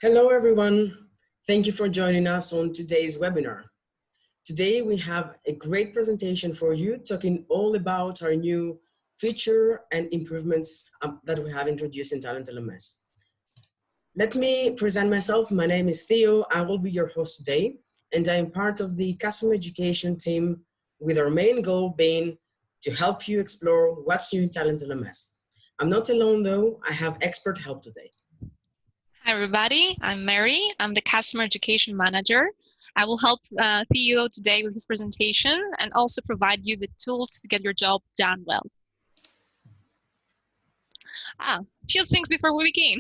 Hello, everyone. Thank you for joining us on today's webinar. Today, we have a great presentation for you talking all about our new feature and improvements that we have introduced in TalentLMS. Let me present myself. My name is Theo. I will be your host today, and I am part of the customer education team with our main goal being to help you explore what's new in TalentLMS. I'm not alone though, I have expert help today. Hi everybody, I'm Mary. I'm the Customer Education Manager. I will help Theo today with his presentation and also provide you the tools to get your job done well. A few things before we begin.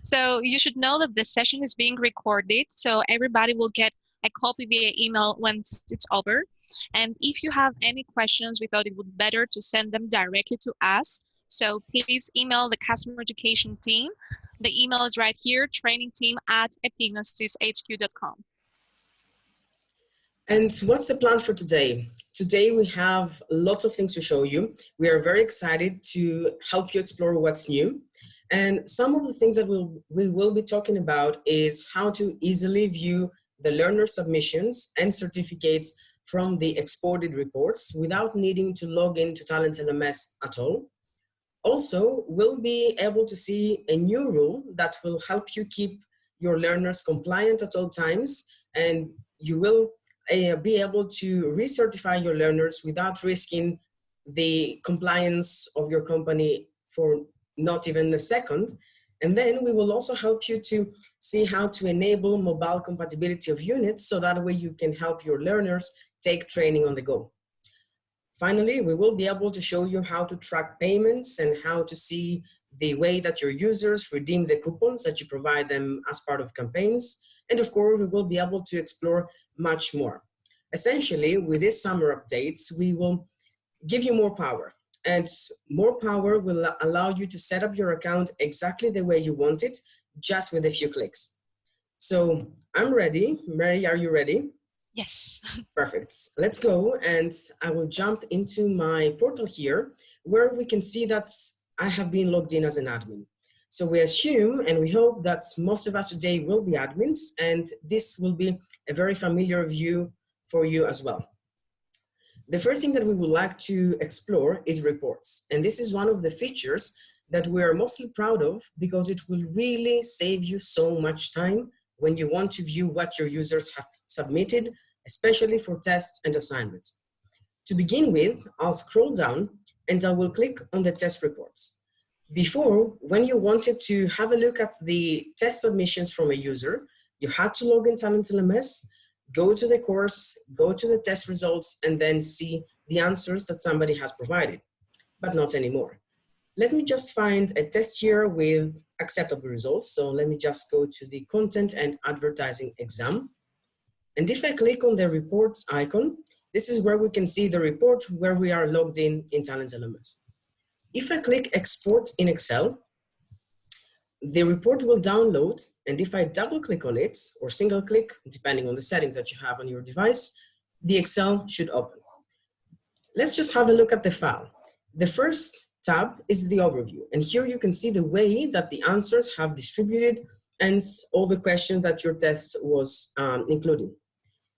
So you should know that this session is being recorded, so everybody will get a copy via email once it's over. And if you have any questions, we thought it would be better to send them directly to us. So please email the customer education team. The email is right here, trainingteam@epignosishq.com. And what's the plan for today? Today we have lots of things to show you. We are very excited to help you explore what's new. And some of the things that we will be talking about is how to easily view the learner submissions and certificates from the exported reports without needing to log into TalentLMS at all. Also, we'll be able to see a new rule that will help you keep your learners compliant at all times, and you will be able to recertify your learners without risking the compliance of your company for not even a second. And then we will also help you to see how to enable mobile compatibility of units so that way you can help your learners take training on the go. Finally, we will be able to show you how to track payments and how to see the way that your users redeem the coupons that you provide them as part of campaigns. And of course, we will be able to explore much more. Essentially, with these summer updates, we will give you more power. And more power will allow you to set up your account exactly the way you want it, just with a few clicks. So I'm ready. Mary, are you ready? Yes. Perfect. Let's go, and I will jump into my portal here where we can see that I have been logged in as an admin. So we assume and we hope that most of us today will be admins, and this will be a very familiar view for you as well. The first thing that we would like to explore is reports. And this is one of the features that we are mostly proud of because it will really save you so much time when you want to view what your users have submitted, especially for tests and assignments. To begin with, I'll scroll down and I will click on the test reports. Before, when you wanted to have a look at the test submissions from a user, you had to log in TalentLMS, go to the course, go to the test results, and then see the answers that somebody has provided, but not anymore. Let me just find a test here with acceptable results. So let me just go to the content and advertising exam. And if I click on the reports icon, this is where we can see the report where we are logged in TalentLMS. If I click export in Excel, the report will download, and if I double click on it or single click, depending on the settings that you have on your device, the Excel should open. Let's just have a look at the file. The first tab is the overview, and here you can see the way that the answers have distributed and all the questions that your test was including.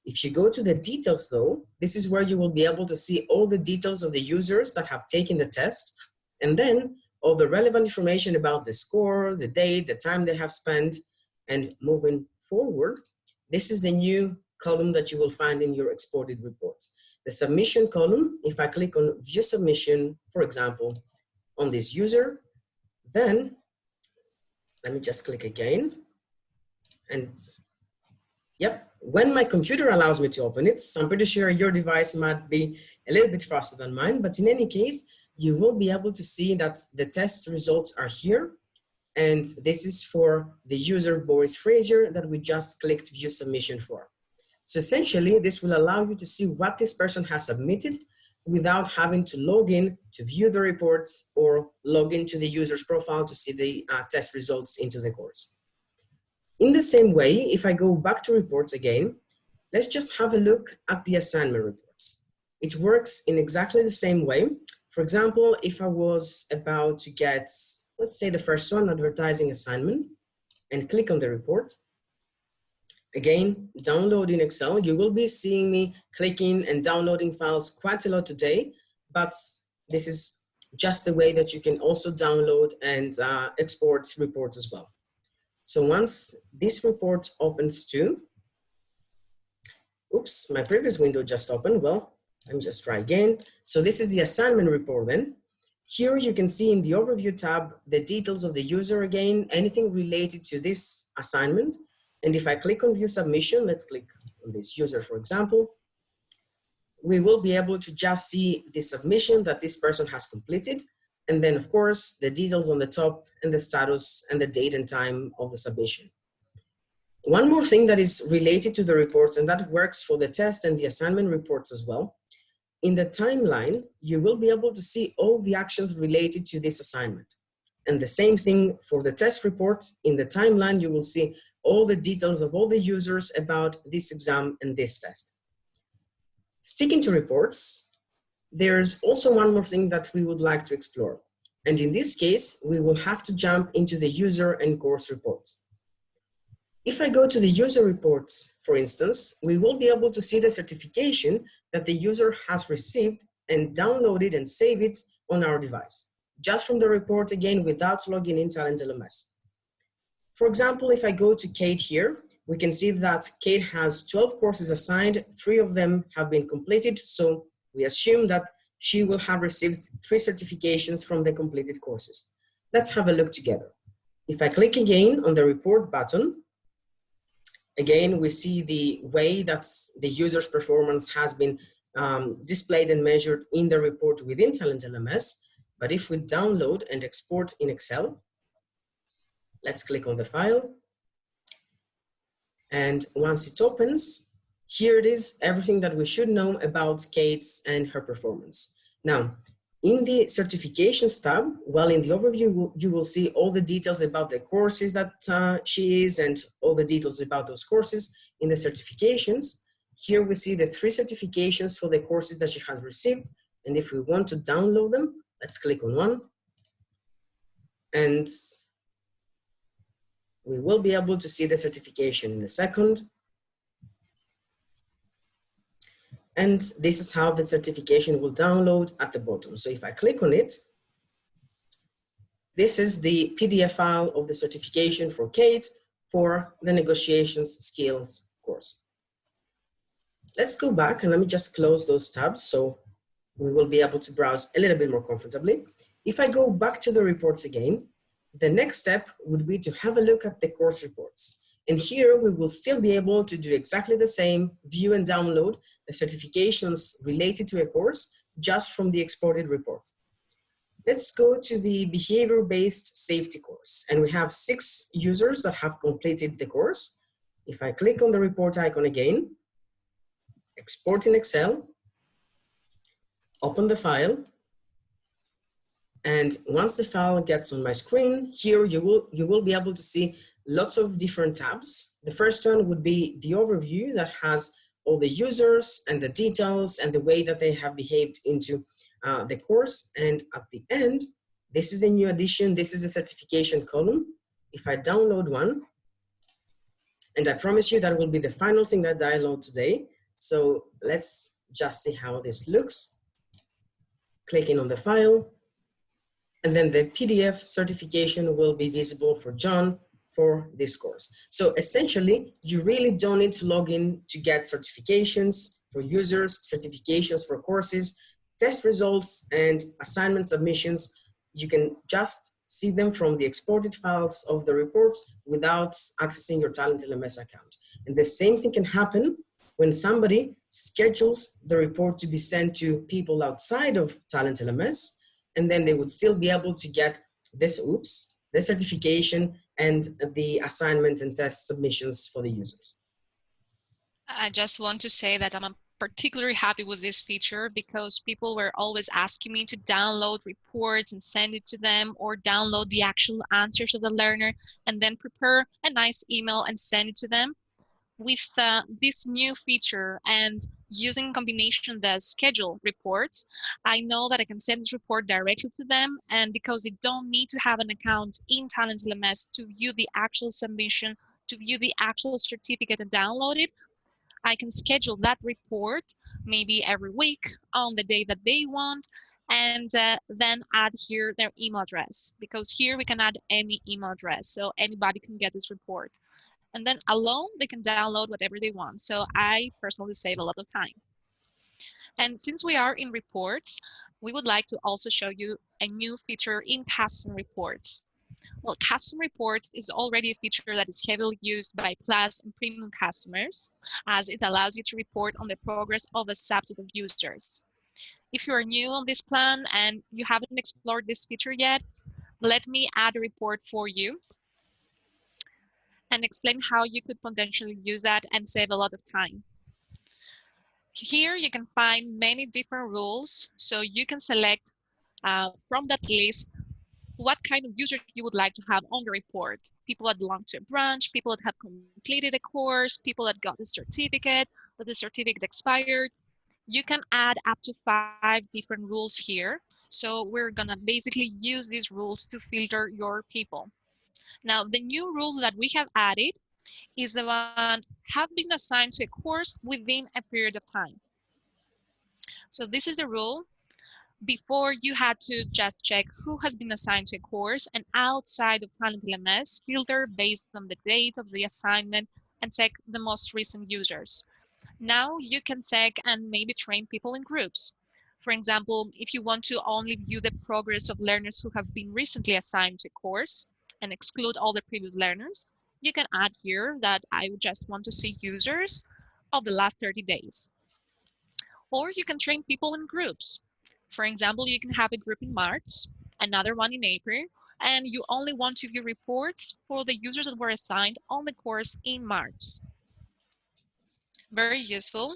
If you go to the details though, this is where you will be able to see all the details of the users that have taken the test, and then all the relevant information about the score, the date, the time they have spent. And moving forward, this is the new column that you will find in your exported reports. The submission column, if I click on view submission, for example, on this user, then let me just click again. And yep, when my computer allows me to open it, so I'm pretty sure your device might be a little bit faster than mine, but in any case, you will be able to see that the test results are here. And this is for the user Boris Fraser that we just clicked view submission for. So essentially, this will allow you to see what this person has submitted without having to log in to view the reports or log into the user's profile to see the test results into the course. In the same way, if I go back to reports again, let's just have a look at the assignment reports. It works in exactly the same way. For example, if I was about to get, let's say the first one, advertising assignment, and click on the report. Again, download in Excel. You will be seeing me clicking and downloading files quite a lot today, but this is just the way that you can also download and export reports as well. So once this report opens too, oops, my previous window just opened. Well, let me just try again. So this is the assignment report then. Here you can see in the overview tab, the details of the user again, anything related to this assignment. And if I click on view submission, let's click on this user, for example, we will be able to just see the submission that this person has completed. And then of course, the details on the top and the status and the date and time of the submission. One more thing that is related to the reports, and that works for the test and the assignment reports as well. In the timeline, you will be able to see all the actions related to this assignment. And the same thing for the test reports. In the timeline, you will see all the details of all the users about this exam and this test. Sticking to reports, there's also one more thing that we would like to explore. And in this case, we will have to jump into the user and course reports. If I go to the user reports, for instance, we will be able to see the certification that the user has received and downloaded and save it on our device, just from the report again without logging in TalentLMS. For example, if I go to Kate here, we can see that Kate has 12 courses assigned, 3 of them have been completed, so we assume that she will have received 3 certifications from the completed courses. Let's have a look together. If I click again on the report button, again, we see the way that the user's performance has been displayed and measured in the report within TalentLMS. But if we download and export in Excel, let's click on the file. And once it opens, here it is, everything that we should know about Kate's and her performance. Now, in the certifications tab, well, in the overview, you will see all the details about the courses that she is and all the details about those courses. In the certifications, here we see the 3 certifications for the courses that she has received. And if we want to download them, let's click on one. And we will be able to see the certification in a second. And this is how the certification will download at the bottom. So if I click on it, this is the PDF file of the certification for Kate for the negotiations skills course. Let's go back and let me just close those tabs so we will be able to browse a little bit more comfortably. If I go back to the reports again, the next step would be to have a look at the course reports. And here we will still be able to do exactly the same, view and download the certifications related to a course just from the exported report. Let's go to the behavior-based safety course. And we have 6 users that have completed the course. If I click on the report icon again, export in Excel, open the file, and once the file gets on my screen, here you will be able to see lots of different tabs. The first one would be the overview that has all the users and the details and the way that they have behaved into the course. And at the end, this is a new addition. This is a certification column. If I download one, and I promise you that will be the final thing that I download today. So let's just see how this looks. Clicking on the file. And then the PDF certification will be visible for John for this course. So essentially, you really don't need to log in to get certifications for users, certifications for courses, test results, and assignment submissions. You can just see them from the exported files of the reports without accessing your TalentLMS account. And the same thing can happen when somebody schedules the report to be sent to people outside of TalentLMS, and then they would still be able to get this, the certification and the assignment and test submissions for the users. I just want to say that I'm particularly happy with this feature because people were always asking me to download reports and send it to them, or download the actual answers of the learner and then prepare a nice email and send it to them. With this new feature and using combination the schedule reports, I know that I can send this report directly to them, and because they don't need to have an account in TalentLMS to view the actual submission, to view the actual certificate and download it, I can schedule that report maybe every week on the day that they want, and then add here their email address, because here we can add any email address, so anybody can get this report. And then alone, they can download whatever they want. So I personally save a lot of time. And since we are in reports, we would like to also show you a new feature in custom reports. Well, custom reports is already a feature that is heavily used by Plus and Premium customers, as it allows you to report on the progress of a subset of users. If you are new on this plan and you haven't explored this feature yet, let me add a report for you and explain how you could potentially use that and save a lot of time. Here you can find many different rules, so you can select from that list what kind of users you would like to have on the report. People that belong to a branch, people that have completed a course, people that got a certificate, that the certificate expired. You can add up to 5 different rules here. So we're gonna basically use these rules to filter your people. Now, the new rule that we have added is the one have been assigned to a course within a period of time. So this is the rule. Before, you had to just check who has been assigned to a course, and outside of TalentLMS, filter based on the date of the assignment and check the most recent users. Now you can check and maybe train people in groups. For example, if you want to only view the progress of learners who have been recently assigned to a course and exclude all the previous learners, you can add here that I just want to see users of the last 30 days. Or you can train people in groups. For example, you can have a group in March, another one in April, and you only want to view reports for the users that were assigned on the course in March. Very useful.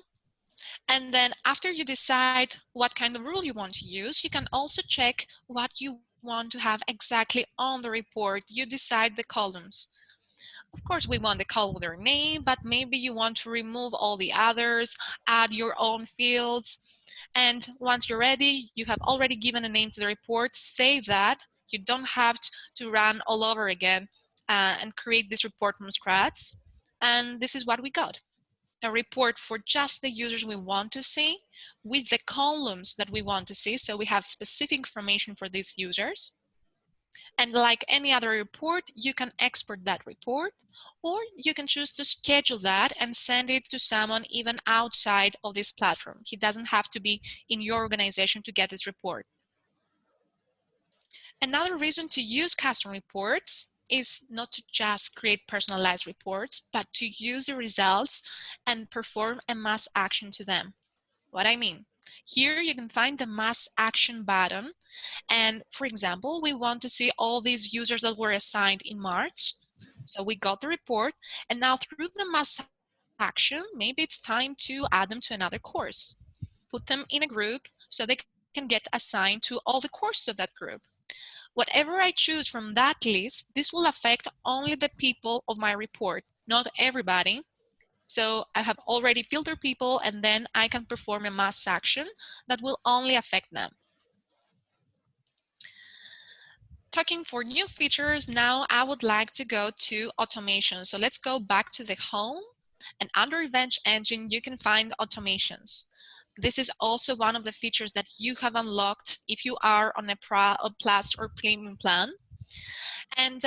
And then after you decide what kind of rule you want to use, you can also check what you want to have exactly on the report. You decide the columns. Of course, we want the column with their name, but maybe you want to remove all the others, add your own fields. And once you're ready, you have already given a name to the report, save that. You don't have to run all over again and create this report from scratch. And this is what we got. A report for just the users we want to see with the columns that we want to see. So we have specific information for these users. And like any other report, you can export that report, or you can choose to schedule that and send it to someone even outside of this platform. He doesn't have to be in your organization to get this report. Another reason to use custom reports is not to just create personalized reports, but to use the results and perform a mass action to them. What I mean, here you can find the mass action button. And for example, we want to see all these users that were assigned in March. So we got the report, and now through the mass action, maybe it's time to add them to another course. Put them in a group so they can get assigned to all the courses of that group. Whatever I choose from that list, this will affect only the people of my report, not everybody. So I have already filtered people, and then I can perform a mass action that will only affect them. Talking for new features, now I would like to go to automation. So let's go back to the home, and under Event Engine, you can find automations. This is also one of the features that you have unlocked if you are on a Plus or Premium plan. And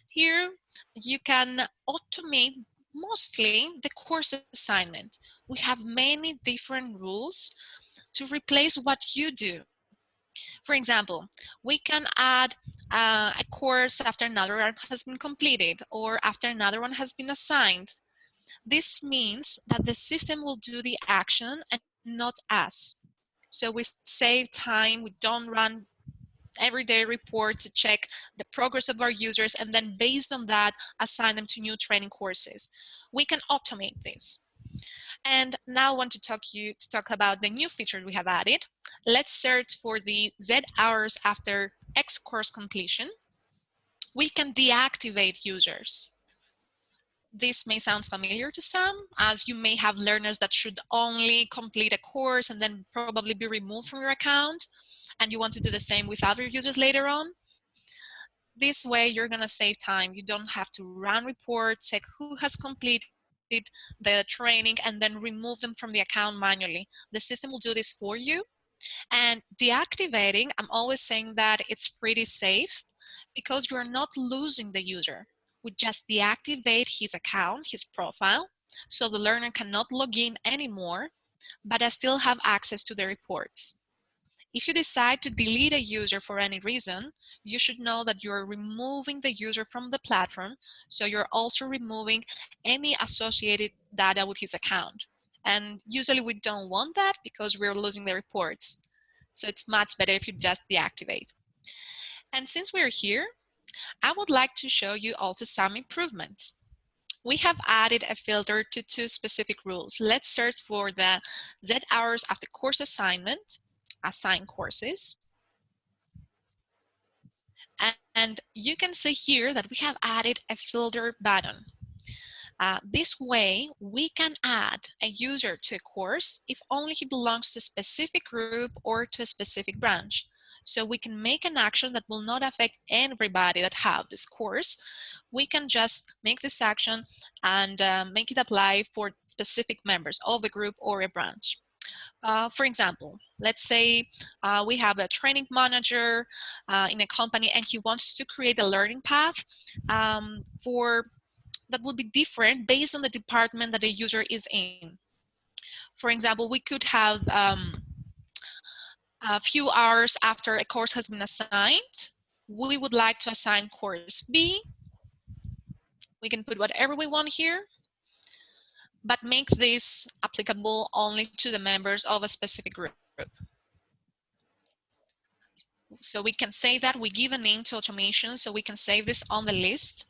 here you can automate mostly the course assignment. We have many different rules to replace what you do. For example, we can add a course after another one has been completed or after another one has been assigned. This means that the system will do the action and not us. So we save time, we don't run everyday report to check the progress of our users and then based on that assign them to new training courses. We can automate this. And now I want to talk about the new feature we have added. Let's search for the Z hours after X course completion. We can deactivate users. This may sound familiar to some, as you may have learners that should only complete a course and then probably be removed from your account, and you want to do the same with other users later on. This way, you're going to save time. You don't have to run reports, check who has completed the training, and then remove them from the account manually. The system will do this for you. And deactivating, I'm always saying that it's pretty safe because you're not losing the user. We just deactivate his account, his profile, so the learner cannot log in anymore, but I still have access to the reports. If you decide to delete a user for any reason, you should know that you're removing the user from the platform, so you're also removing any associated data with his account. And usually we don't want that because we're losing the reports. So it's much better if you just deactivate. And since we're here, I would like to show you also some improvements. We have added a filter to 2 specific rules. Let's search for the Z hours of the course assignment, assign courses. And you can see here that we have added a filter button. This way, we can add a user to a course if only he belongs to a specific group or to a specific branch. So we can make an action that will not affect everybody that have this course. We can just make this action and make it apply for specific members of a group or a branch. For example, let's say we have a training manager in a company and he wants to create a learning path that will be different based on the department that the user is in. For example, we could have a few hours after a course has been assigned, we would like to assign course B. We can put whatever we want here, but make this applicable only to the members of a specific group. So we can say that we give a name to automation, so we can save this on the list.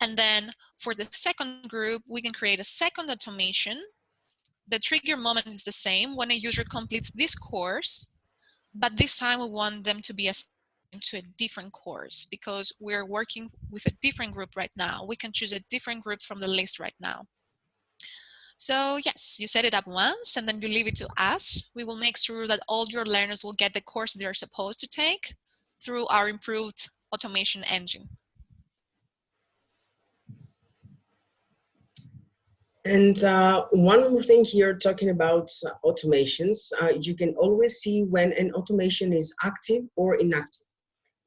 And then for the second group, we can create a second automation. The trigger moment is the same when a user completes this course, but this time we want them to be assigned to a different course because we're working with a different group right now. We can choose a different group from the list right now. So yes, you set it up once and then you leave it to us. We will make sure that all your learners will get the course they're supposed to take through our improved automation engine. And one more thing here, talking about automations, you can always see when an automation is active or inactive.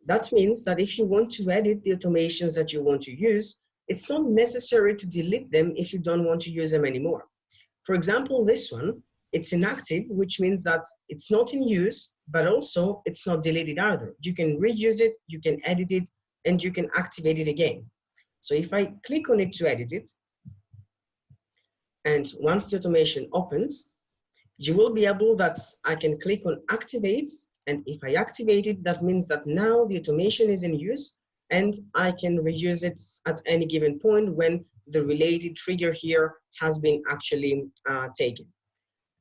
That means that if you want to edit the automations that you want to use, it's not necessary to delete them if you don't want to use them anymore. For example, this one, it's inactive, which means that it's not in use, but also it's not deleted either. You can reuse it, you can edit it, and you can activate it again. So if I click on it to edit it, and once the automation opens, you will be able that I can click on activate. And if I activate it, that means that now the automation is in use and I can reuse it at any given point when the related trigger here has been actually taken.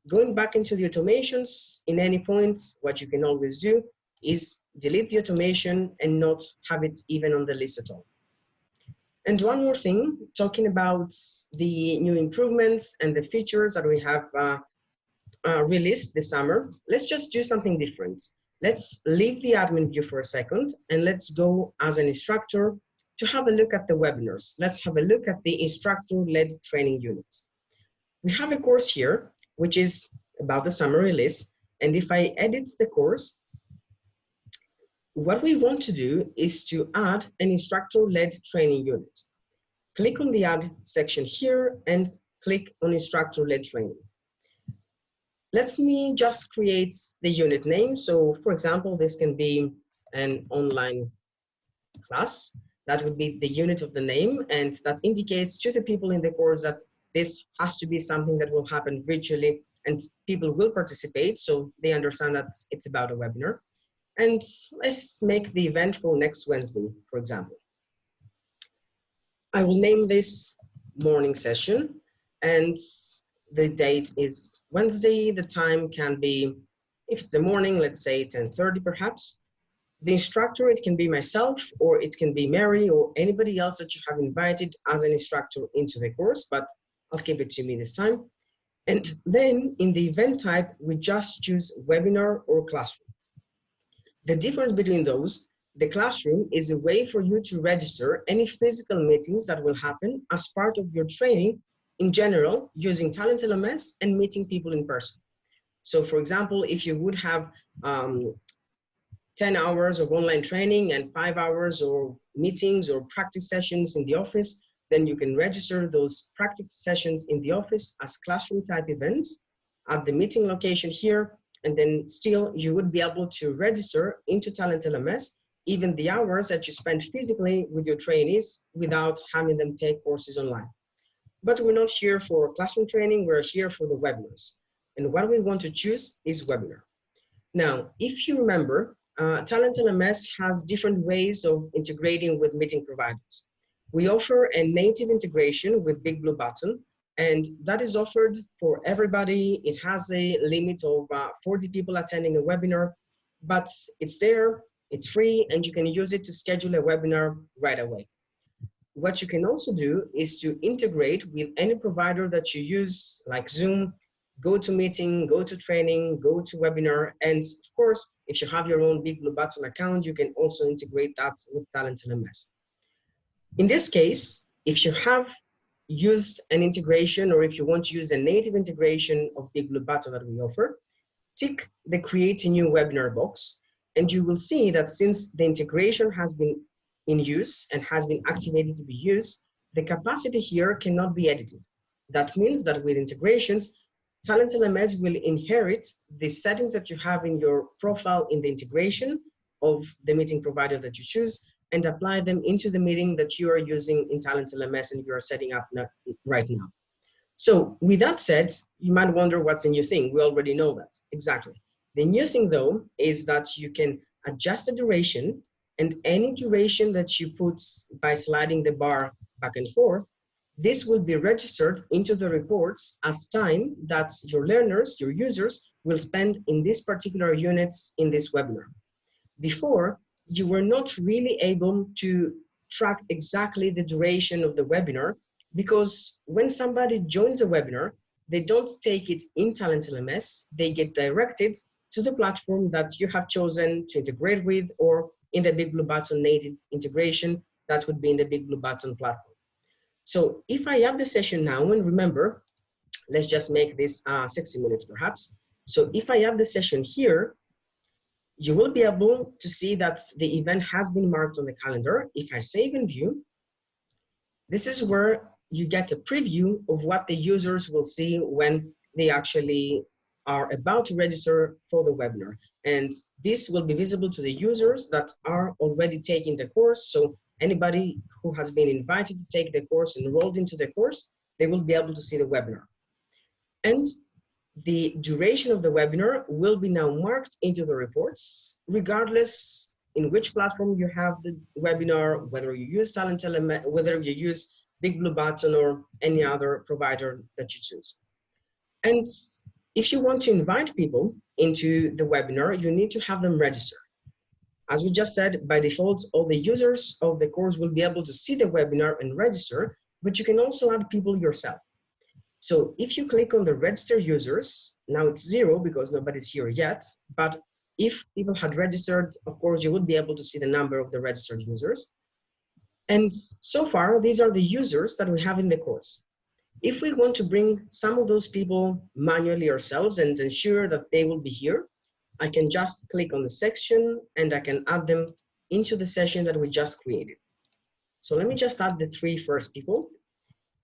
Going back into the automations in any point, what you can always do is delete the automation and not have it even on the list at all. And one more thing, talking about the new improvements and the features that we have released this summer, let's just do something different. Let's leave the admin view for a second and let's go as an instructor to have a look at the webinars. Let's have a look at the instructor-led training units. We have a course here, which is about the summer release. And if I edit the course, what we want to do is to add an instructor-led training unit. Click on the add section here and click on instructor-led training. Let me just create the unit name. So for example, this can be an online class. That would be the unit of the name, and that indicates to the people in the course that this has to be something that will happen virtually and people will participate, so they understand that it's about a webinar. And let's make the event for next Wednesday, for example. I will name this morning session, and the date is Wednesday. The time can be, if it's the morning, let's say 10:30 perhaps. The instructor, it can be myself, or it can be Mary, or anybody else that you have invited as an instructor into the course, but I'll keep it to me this time. And then in the event type, we just choose webinar or classroom. The difference between those, the classroom is a way for you to register any physical meetings that will happen as part of your training in general, using TalentLMS and meeting people in person. So for example, if you would have 10 hours of online training and 5 hours of meetings or practice sessions in the office, then you can register those practice sessions in the office as classroom type events at the meeting location here. And then still you would be able to register into TalentLMS even the hours that you spend physically with your trainees without having them take courses online. But we're not here for classroom training, we're here for the webinars. And what we want to choose is webinar. Now, if you remember, TalentLMS has different ways of integrating with meeting providers. We offer a native integration with Big Blue Button, and that is offered for everybody. It has a limit of 40 people attending a webinar, but it's there, it's free, and you can use it to schedule a webinar right away. What you can also do is to integrate with any provider that you use, like Zoom, GoToMeeting, GoToTraining, GoToWebinar, and of course, if you have your own Big Blue Button account, you can also integrate that with TalentLMS. In this case, if you have used an integration, or if you want to use a native integration of Big Blue Button that we offer, tick the Create a New Webinar box, and you will see that since the integration has been in use and has been activated to be used, the capacity here cannot be edited. That means that with integrations, TalentLMS will inherit the settings that you have in your profile in the integration of the meeting provider that you choose and apply them into the meeting that you are using in TalentLMS and you are setting up right now. So with that said, you might wonder what's a new thing. We already know that, exactly. The new thing though is that you can adjust the duration, and any duration that you put by sliding the bar back and forth, this will be registered into the reports as time that your learners, your users, will spend in these particular units in this webinar. Before, you were not really able to track exactly the duration of the webinar, because when somebody joins a webinar, they don't take it in TalentLMS, they get directed to the platform that you have chosen to integrate with, or in the Big Blue Button native integration, that would be in the Big Blue Button platform. So if I have the session now, and remember, let's just make this 60 minutes perhaps. So if I have the session here, you will be able to see that the event has been marked on the calendar. If I save and view, this is where you get a preview of what the users will see when they actually are about to register for the webinar. And this will be visible to the users that are already taking the course. So anybody who has been invited to take the course, enrolled into the course, they will be able to see the webinar. And the duration of the webinar will be now marked into the reports, regardless in which platform you have the webinar, whether you use TalentLMS, whether you use Big Blue Button or any other provider that you choose. And if you want to invite people into the webinar, you need to have them register. As we just said, by default, all the users of the course will be able to see the webinar and register, but you can also add people yourself. So if you click on the register users, now it's 0 because nobody's here yet, but if people had registered, of course, you would be able to see the number of the registered users. And so far, these are the users that we have in the course. If we want to bring some of those people manually ourselves and ensure that they will be here, I can just click on the section and I can add them into the session that we just created. So let me just add the 3 first people.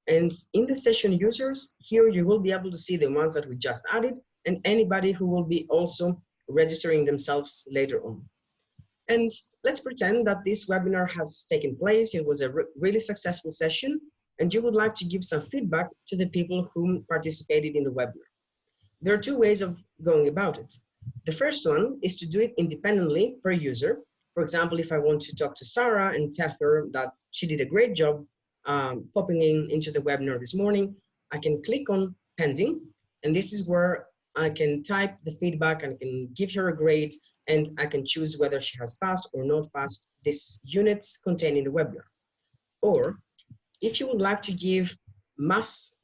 And in the session users, here you will be able to see the ones that we just added and anybody who will be also registering themselves later on. And let's pretend that this webinar has taken place. It was a really successful session, and you would like to give some feedback to the people who participated in the webinar. There are 2 ways of going about it. The first one is to do it independently per user. For example, if I want to talk to Sarah and tell her that she did a great job popping into the webinar this morning, I can click on pending, and this is where I can type the feedback and I can give her a grade, and I can choose whether she has passed or not passed this unit contained in the webinar. Or if you would like to give mass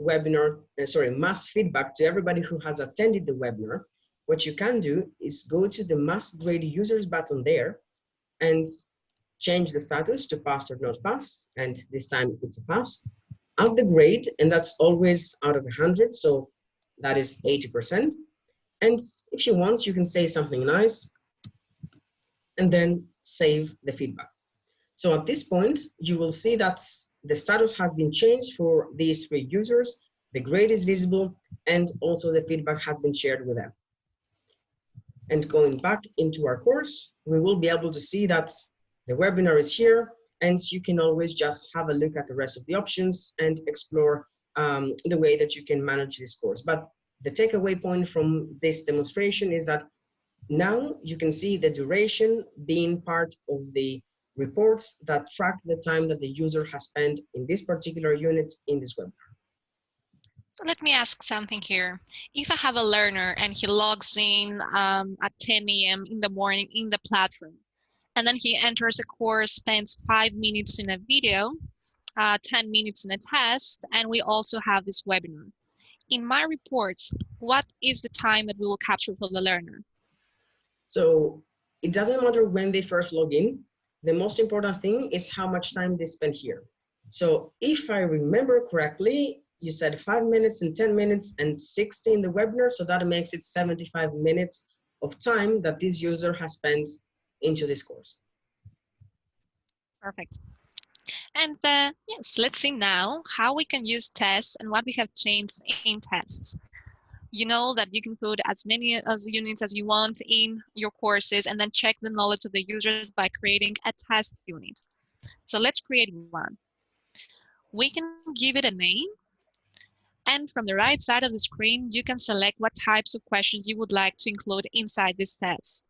feedback to everybody who has attended the webinar, what you can do is go to the mass grade users button there and change the status to passed or not passed, and this time it's a pass. Add the grade, and that's always out of 100, so that is 80%. And if you want, you can say something nice and then save the feedback. So at this point, you will see that the status has been changed for these 3 users, the grade is visible, and also the feedback has been shared with them. And going back into our course, we will be able to see that the webinar is here, and you can always just have a look at the rest of the options and explore the way that you can manage this course. But the takeaway point from this demonstration is that now you can see the duration being part of the reports that track the time that the user has spent in this particular unit in this webinar. So let me ask something here. If I have a learner and he logs in at 10 a.m. in the morning in the platform, and then he enters a course, spends 5 minutes in a video, 10 minutes in a test, and we also have this webinar. In my reports, what is the time that we will capture for the learner? So it doesn't matter when they first log in. The most important thing is how much time they spend here. So if I remember correctly, you said 5 minutes and 10 minutes and 60 in the webinar, so that makes it 75 minutes of time that this user has spent into this course. Perfect. And yes, let's see now how we can use tests and what we have changed in tests. You know that you can put as many as units as you want in your courses and then check the knowledge of the users by creating a test unit. So let's create one. We can give it a name. And from the right side of the screen, you can select what types of questions you would like to include inside this test.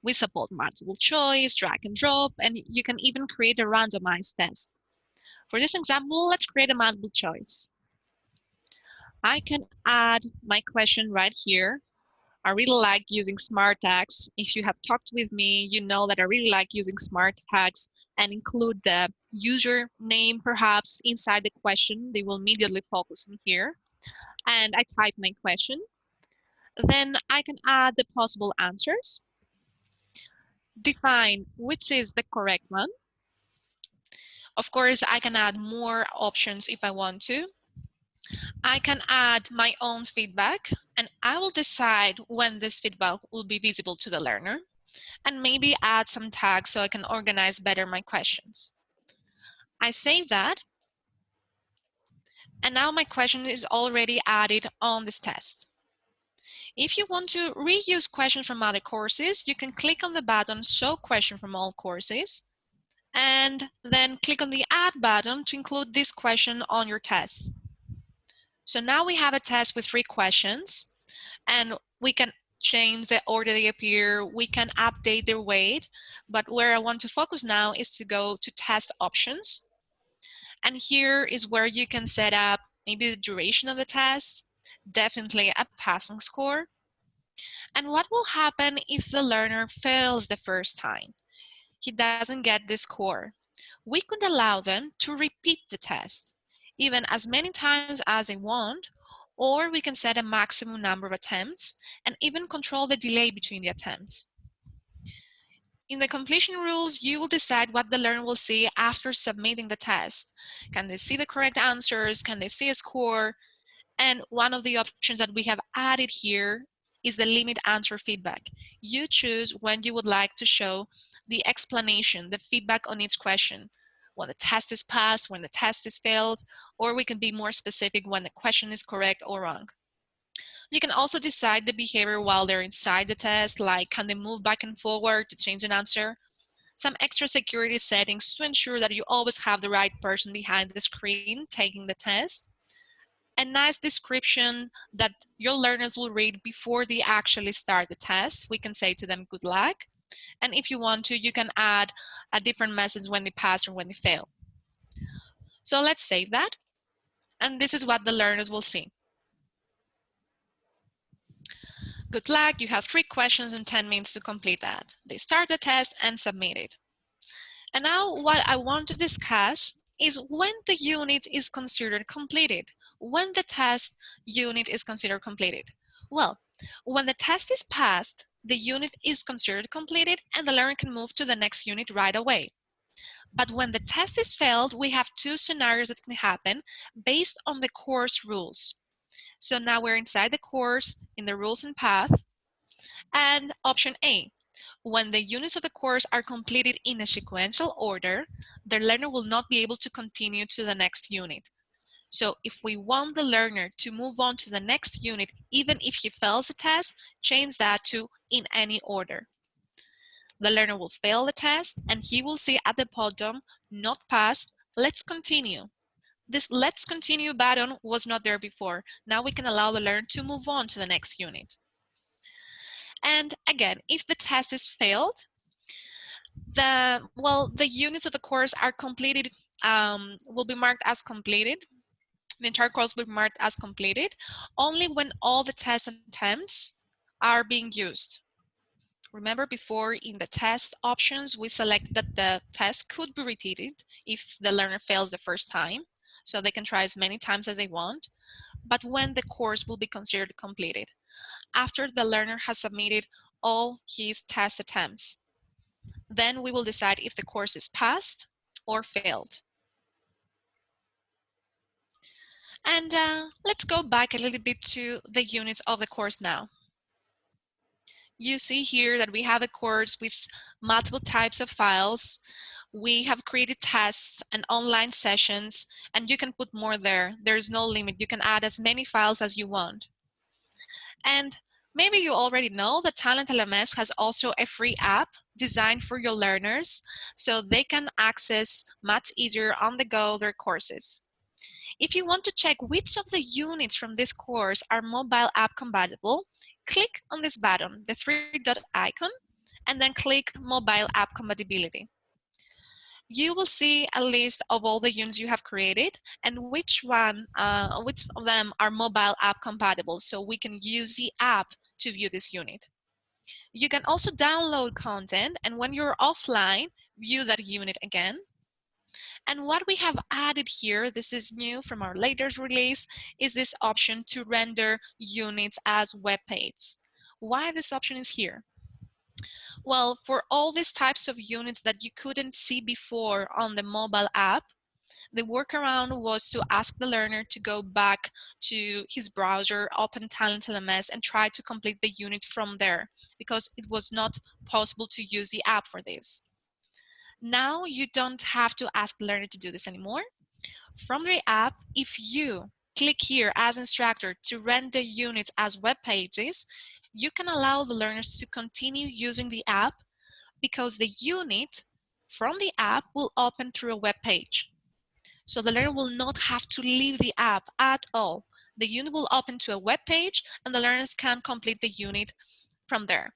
We support multiple choice, drag and drop, and you can even create a randomized test. For this example, let's create a multiple choice. I can add my question right here. I really like using smart tags. If you have talked with me, you know that I really like using smart tags and include the user name perhaps inside the question. They will immediately focus in here. And I type my question. Then I can add the possible answers. Define which is the correct one. Of course, I can add more options if I want to. I can add my own feedback, and I will decide when this feedback will be visible to the learner, and maybe add some tags so I can organize better my questions. I save that, and now my question is already added on this test. If you want to reuse questions from other courses, you can click on the button Show Question from All Courses, and then click on the Add button to include this question on your test. So now we have a test with 3 questions, and we can change the order they appear, we can update their weight, but where I want to focus now is to go to test options. And here is where you can set up maybe the duration of the test, definitely a passing score. And what will happen if the learner fails the first time? He doesn't get the score. We could allow them to repeat the test, even as many times as they want, or we can set a maximum number of attempts and even control the delay between the attempts. In the completion rules, you will decide what the learner will see after submitting the test. Can they see the correct answers? Can they see a score? And one of the options that we have added here is the limit answer feedback. You choose when you would like to show the explanation, the feedback on each question. When the test is passed, when the test is failed, or we can be more specific when the question is correct or wrong. You can also decide the behavior while they're inside the test, like can they move back and forward to change an answer? Some extra security settings to ensure that you always have the right person behind the screen taking the test. A nice description that your learners will read before they actually start the test. We can say to them, good luck. And if you want to, you can add a different message when they pass or when they fail. So let's save that. And this is what the learners will see. Good luck, you have 3 questions and 10 minutes to complete that. They start the test and submit it. And now what I want to discuss is when the unit is considered completed. When the test unit is considered completed. Well, when the test is passed, the unit is considered completed and the learner can move to the next unit right away. But when the test is failed, we have 2 scenarios that can happen based on the course rules. So now we're inside the course in the rules and path. And option A, when the units of the course are completed in a sequential order, the learner will not be able to continue to the next unit. So if we want the learner to move on to the next unit, even if he fails the test, change that to in any order. The learner will fail the test and he will see at the bottom, not passed, let's continue. This let's continue button was not there before. Now we can allow the learner to move on to the next unit. And again, if the test is failed, the units of the course are completed, will be marked as completed. The entire course will be marked as completed only when all the test attempts are being used. Remember before in the test options, we select that the test could be repeated if the learner fails the first time. So they can try as many times as they want, but when the course will be considered completed, after the learner has submitted all his test attempts. Then we will decide if the course is passed or failed. And let's go back a little bit to the units of the course now. You see here that we have a course with multiple types of files. We have created tests and online sessions, and you can put more there. There's no limit. You can add as many files as you want. And maybe you already know that TalentLMS has also a free app designed for your learners so they can access much easier on the go their courses. If you want to check which of the units from this course are mobile app compatible, click on this button, the 3-dot icon, and then click Mobile App Compatibility. You will see a list of all the units you have created and which of them are mobile app compatible, so we can use the app to view this unit. You can also download content, and when you're offline, view that unit again. And what we have added here, this is new from our latest release, is this option to render units as web pages. Why this option is here? Well, for all these types of units that you couldn't see before on the mobile app, the workaround was to ask the learner to go back to his browser, open TalentLMS, and try to complete the unit from there, because it was not possible to use the app for this. Now you don't have to ask the learner to do this anymore. From the app, if you click here as instructor to render units as web pages, you can allow the learners to continue using the app because the unit from the app will open through a web page. So the learner will not have to leave the app at all. The unit will open to a web page and the learners can complete the unit from there.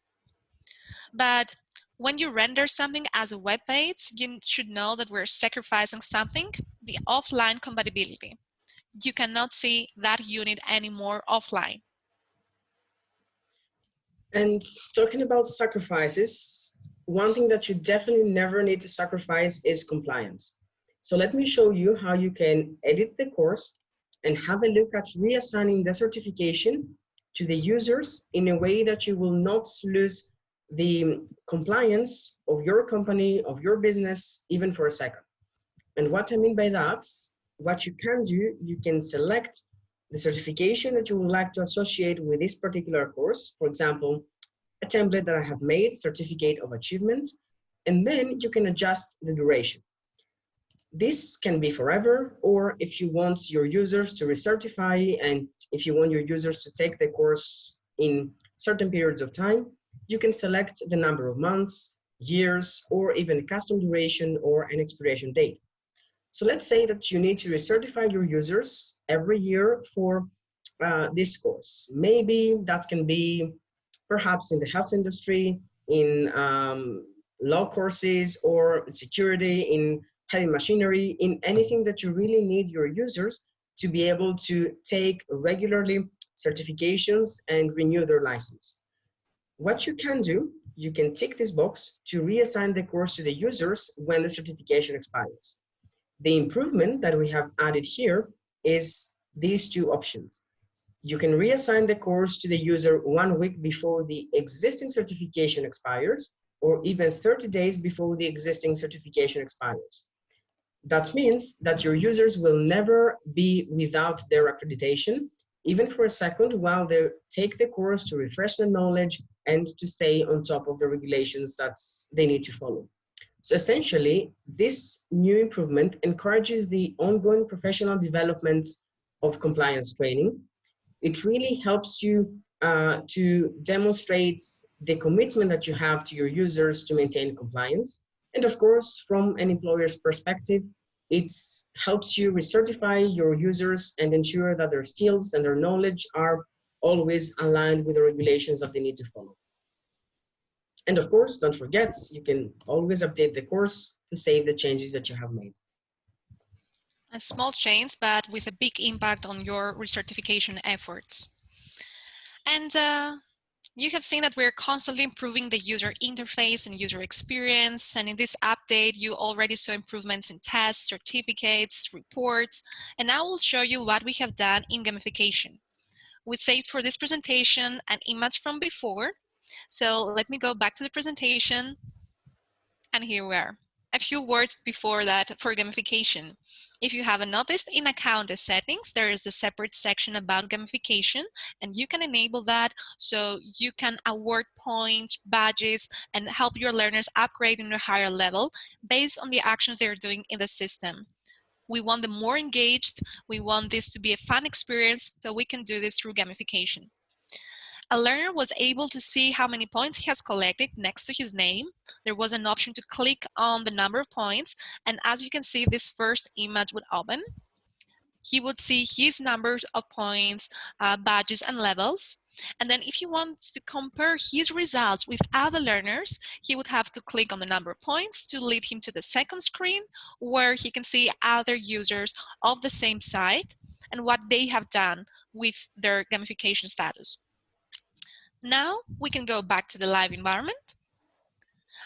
But when you render something as a web page, you should know that we're sacrificing something, the offline compatibility. You cannot see that unit anymore offline. And talking about sacrifices, one thing that you definitely never need to sacrifice is compliance. So let me show you how you can edit the course and have a look at reassigning the certification to the users in a way that you will not lose the compliance of your company, of your business, even for a second. And what I mean by that, what you can do, you can select the certification that you would like to associate with this particular course. For example, a template that I have made, certificate of achievement, and then you can adjust the duration. This can be forever, or if you want your users to recertify and if you want your users to take the course in certain periods of time, you can select the number of months, years, or even a custom duration or an expiration date. So let's say that you need to recertify your users every year for this course. Maybe that can be perhaps in the health industry, in law courses, or security, in heavy machinery, in anything that you really need your users to be able to take regularly certifications and renew their license. What you can do, you can tick this box to reassign the course to the users when the certification expires. The improvement that we have added here is these two options. You can reassign the course to the user 1 week before the existing certification expires, or even 30 days before the existing certification expires. That means that your users will never be without their accreditation, even for a second, while they take the course to refresh their knowledge and to stay on top of the regulations that they need to follow. So essentially, this new improvement encourages the ongoing professional development of compliance training. It really helps you to demonstrate the commitment that you have to your users to maintain compliance. And of course, from an employer's perspective, it helps you recertify your users and ensure that their skills and their knowledge are always aligned with the regulations that they need to follow. And of course, don't forget, you can always update the course to save the changes that you have made. A small change, but with a big impact on your recertification efforts. And you have seen that we're constantly improving the user interface and user experience. And in this update, you already saw improvements in tests, certificates, reports. And now we'll show you what we have done in gamification. We saved for this presentation an image from before. So let me go back to the presentation. And here we are. A few words before that for gamification. If you haven't noticed, in account settings, there is a separate section about gamification, and you can enable that so you can award points, badges, and help your learners upgrade in a higher level based on the actions they're doing in the system. We want them more engaged. We want this to be a fun experience, so we can do this through gamification. A learner was able to see how many points he has collected next to his name. There was an option to click on the number of points, and as you can see, this first image would open. He would see his numbers of points, badges, and levels. And then if he wants to compare his results with other learners, he would have to click on the number of points to lead him to the second screen, where he can see other users of the same site and what they have done with their gamification status. Now we can go back to the live environment.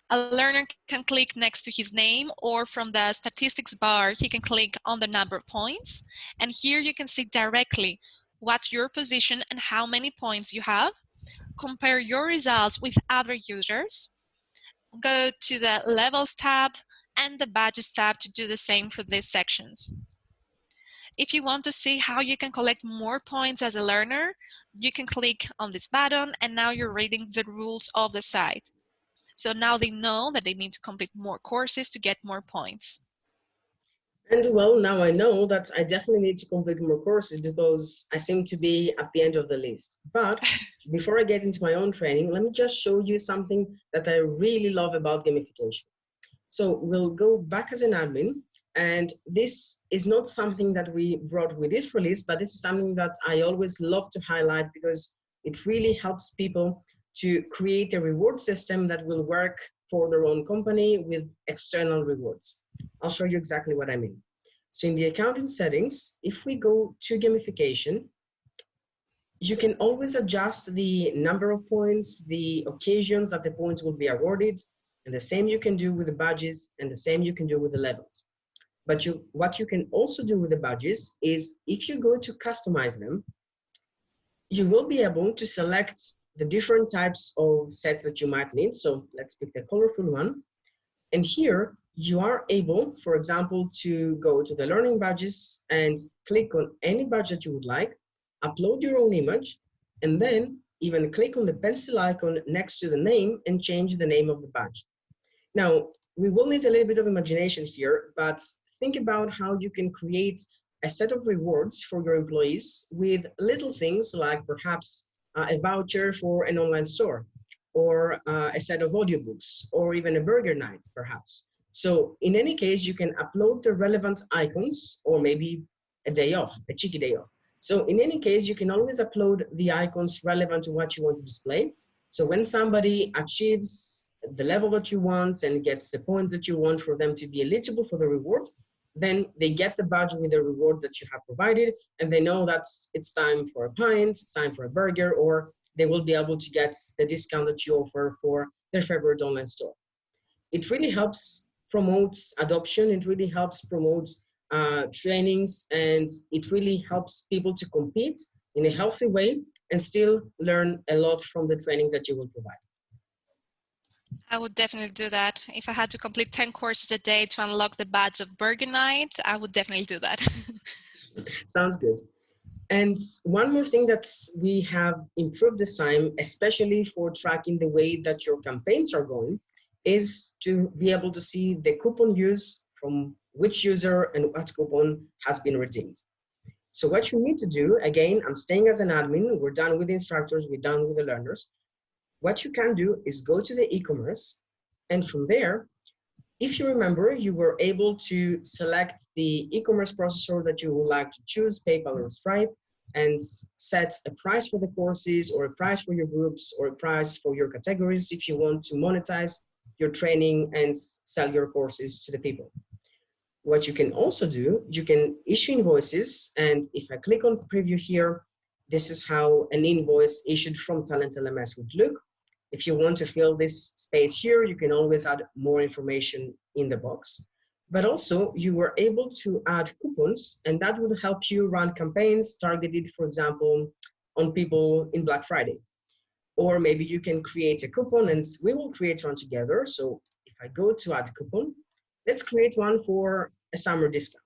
A learner can click next to his name, or from the statistics bar, he can click on the number of points. And here you can see directly what's your position and how many points you have. Compare your results with other users. Go to the Levels tab and the Badges tab to do the same for these sections. If you want to see how you can collect more points as a learner, you can click on this button, and now you're reading the rules of the site. So now they know that they need to complete more courses to get more points. And well, now I know that I definitely need to complete more courses because I seem to be at the end of the list. But before I get into my own training, let me just show you something that I really love about gamification. So we'll go back as an admin, and this is not something that we brought with this release, but this is something that I always love to highlight because it really helps people to create a reward system that will work for their own company with external rewards. I'll show you exactly what I mean. So in the accounting settings, if we go to gamification, you can always adjust the number of points, the occasions that the points will be awarded, and the same you can do with the badges, and the same you can do with the levels. But what you can also do with the badges is if you go to customize them, you will be able to select the different types of sets that you might need. So let's pick the colorful one. And here you are able, for example, to go to the learning badges and click on any badge that you would like, upload your own image, and then even click on the pencil icon next to the name and change the name of the badge. Now, we will need a little bit of imagination here, but think about how you can create a set of rewards for your employees with little things like perhaps a voucher for an online store, or a set of audiobooks, or even a burger night, perhaps. So in any case, you can upload the relevant icons, or maybe a day off, a cheeky day off. So in any case, you can always upload the icons relevant to what you want to display. So when somebody achieves the level that you want and gets the points that you want for them to be eligible for the reward, then they get the badge with the reward that you have provided, and they know that it's time for a pint, it's time for a burger, or they will be able to get the discount that you offer for their favorite online store. It really helps promote adoption. It really helps promote trainings, and it really helps people to compete in a healthy way and still learn a lot from the trainings that you will provide. I would definitely do that. If I had to complete 10 courses a day to unlock the badge of Burger Night, I would definitely do that. Sounds good. And one more thing that we have improved this time, especially for tracking the way that your campaigns are going, is to be able to see the coupon use from which user and what coupon has been redeemed. So what you need to do, again, I'm staying as an admin, we're done with the instructors, we're done with the learners. What you can do is go to the e-commerce, and from there, if you remember, you were able to select the e-commerce processor that you would like to choose, PayPal or Stripe, and set a price for the courses or a price for your groups or a price for your categories if you want to monetize your training and sell your courses to the people. What you can also do, you can issue invoices, and if I click on preview here, this is how an invoice issued from TalentLMS would look. If you want to fill this space here, you can always add more information in the box. But also, you were able to add coupons, and that would help you run campaigns targeted, for example, on people in Black Friday. Or maybe you can create a coupon, and we will create one together. So if I go to add coupon, let's create one for a summer discount.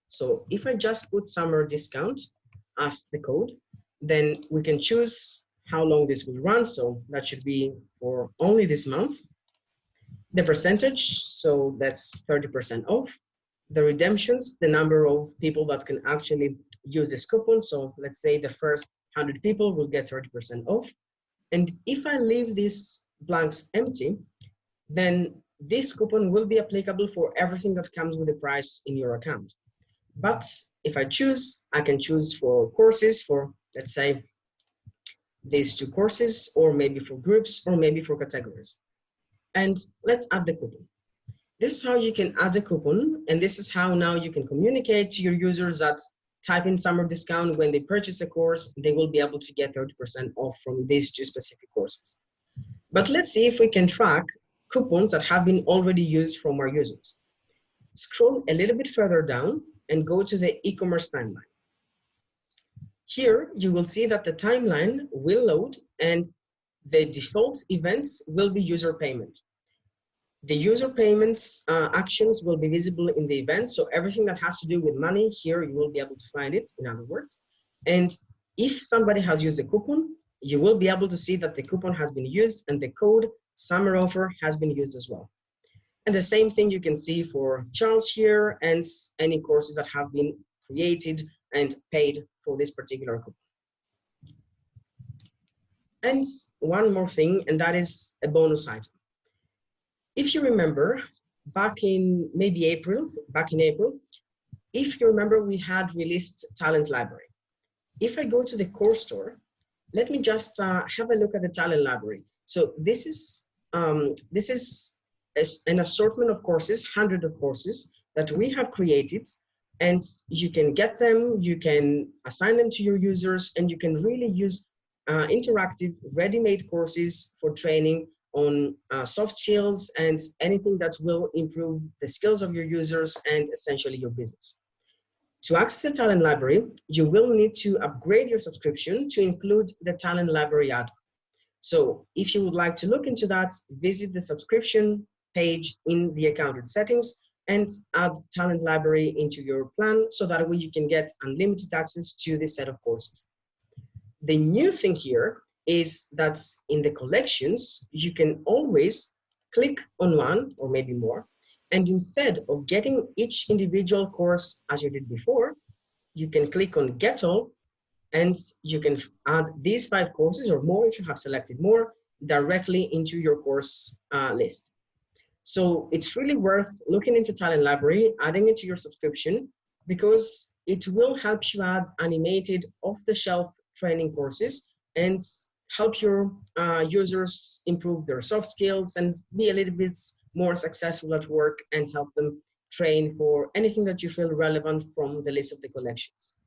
So if I just put summer discount as the code, then we can choose how long this will run. So that should be for only this month. The percentage, so that's 30% off. The redemptions, the number of people that can actually use this coupon. So let's say the first 100 people will get 30% off. And if I leave these blanks empty, then this coupon will be applicable for everything that comes with the price in your account. But if I choose, I can choose for courses, for, let's say, these two courses, or maybe for groups, or maybe for categories. And let's add the coupon. This is how you can add a coupon, and this is how now you can communicate to your users that type in summer discount when they purchase a course, they will be able to get 30% off from these two specific courses. But let's see if we can track coupons that have been already used from our users. Scroll a little bit further down and go to the e-commerce timeline. Here, you will see that the timeline will load and the default events will be user payment. The user payments actions will be visible in the event. So everything that has to do with money here, you will be able to find it, in other words. And if somebody has used a coupon, you will be able to see that the coupon has been used and the code summer offer has been used as well. And the same thing you can see for Charles here and any courses that have been created and paid for this particular coupon. And one more thing, and that is a bonus item. If you remember, back in April, if you remember, we had released Talent Library. If I go to the course store, let me just have a look at the Talent Library. So this is an assortment of courses, hundreds of courses that we have created, and you can get them, you can assign them to your users, and you can really use interactive, ready-made courses for training on soft skills and anything that will improve the skills of your users and essentially your business. To access the Talent Library, you will need to upgrade your subscription to include the Talent Library add-on. So if you would like to look into that, visit the subscription page in the accounted settings and add Talent Library into your plan so that way you can get unlimited access to this set of courses. The new thing here is that in the collections, you can always click on one or maybe more, and instead of getting each individual course as you did before, you can click on Get All, and you can add these 5 courses or more if you have selected more directly into your course list. So it's really worth looking into Talent Library, adding it to your subscription, because it will help you add animated off-the-shelf training courses and help your users improve their soft skills and be a little bit more successful at work and help them train for anything that you feel relevant from the list of the collections.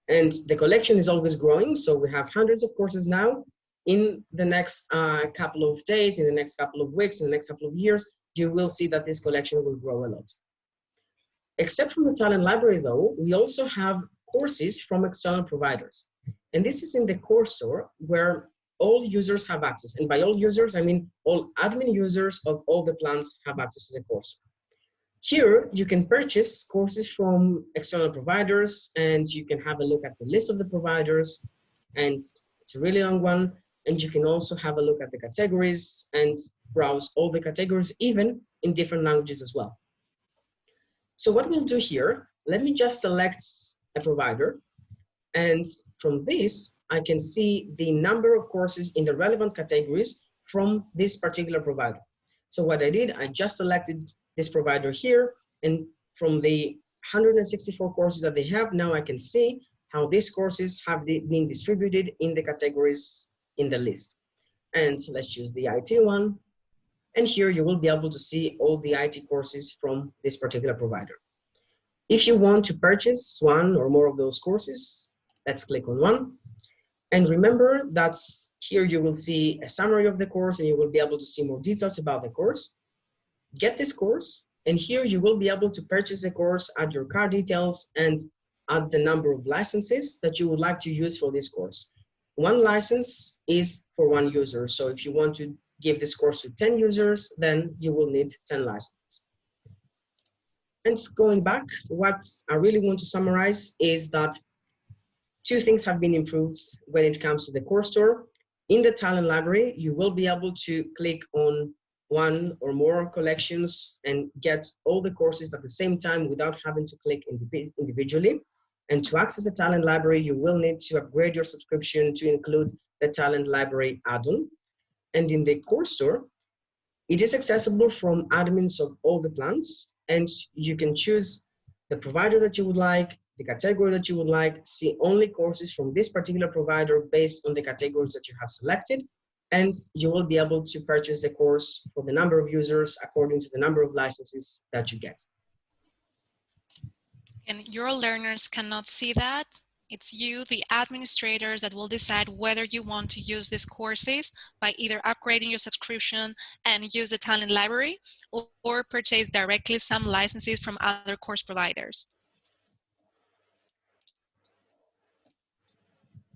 And the collection is always growing, so we have hundreds of courses now, in the next couple of days, in the next couple of weeks, in the next couple of years, you will see that this collection will grow a lot. Except from the talent library though, we also have courses from external providers. And this is in the course store where all users have access. And by all users, I mean all admin users of all the plans have access to the course. Here, you can purchase courses from external providers, and you can have a look at the list of the providers, and it's a really long one. And you can also have a look at the categories and browse all the categories, even in different languages as well. So what we'll do here, let me just select a provider. And from this, I can see the number of courses in the relevant categories from this particular provider. So what I did, I just selected this provider here, and from the 164 courses that they have, now I can see how these courses have been distributed in the categories in the list. And let's choose the IT one. And here you will be able to see all the IT courses from this particular provider. If you want to purchase one or more of those courses, let's click on one. And remember that here you will see a summary of the course, and you will be able to see more details about the course. Get this course, and here you will be able to purchase the course, add your card details, and add the number of licenses that you would like to use for this course. One license is for one user. So if you want to give this course to 10 users, then you will need 10 licenses. And going back, what I really want to summarize is that two things have been improved when it comes to the course store. In the talent library, you will be able to click on one or more collections and get all the courses at the same time without having to click individually. And to access the talent library, you will need to upgrade your subscription to include the talent library add-on. And in the course store, it is accessible from admins of all the plans, and you can choose the provider that you would like, the category that you would like, see only courses from this particular provider based on the categories that you have selected, and you will be able to purchase the course for the number of users according to the number of licenses that you get. And your learners cannot see that. It's you, the administrators, that will decide whether you want to use these courses by either upgrading your subscription and use the talent library, or purchase directly some licenses from other course providers.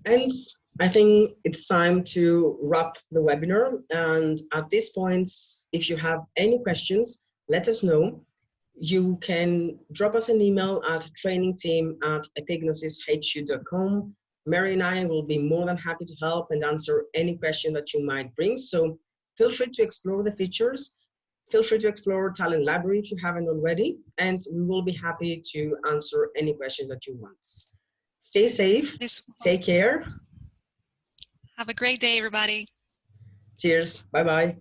And I think it's time to wrap the webinar. And at this point, if you have any questions, let us know. You can drop us an email at trainingteam@epignosishu.com. Mary and I will be more than happy to help and answer any question that you might bring. So feel free to explore the features. Feel free to explore Talent Library if you haven't already, and we will be happy to answer any questions that you want. Stay safe, take care. Have a great day, everybody. Cheers, bye-bye.